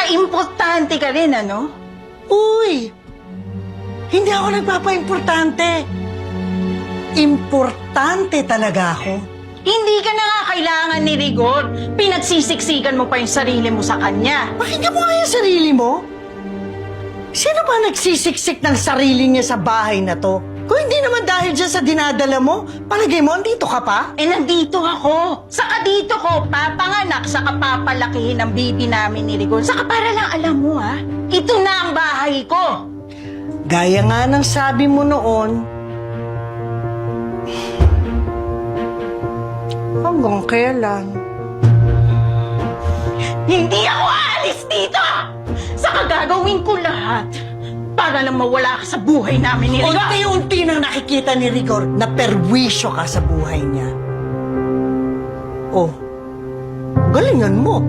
Nagpapa-importante ka rin, ano? Uy! Hindi ako nagpapa-importante. Importante talaga ako. Hindi ka na nga kailangan ni Rigor. Pinagsisiksikan mo pa yung sarili mo sa kanya. Pakinggan mo nga yung sarili mo. Sino ba nagsisiksik ng sarili niya sa bahay na to? Kung hindi naman dahil dyan sa dinadala mo, palagay mo, andito ka pa? Eh, nandito ako. Saka dito ko papanganak, saka papalakihin ang baby namin ni Rigor. Saka para lang alam mo, ha? Ito na ang bahay ko. Gaya nga ng sabi mo noon, hanggang kailan? Hindi ako aalis dito! Saka gagawin ko lahat para lang mawala ka sa buhay namin ni Rigor. Unti-unti nang nakikita ni Rigor na perwisyo ka sa buhay niya. Oh, galingan mo.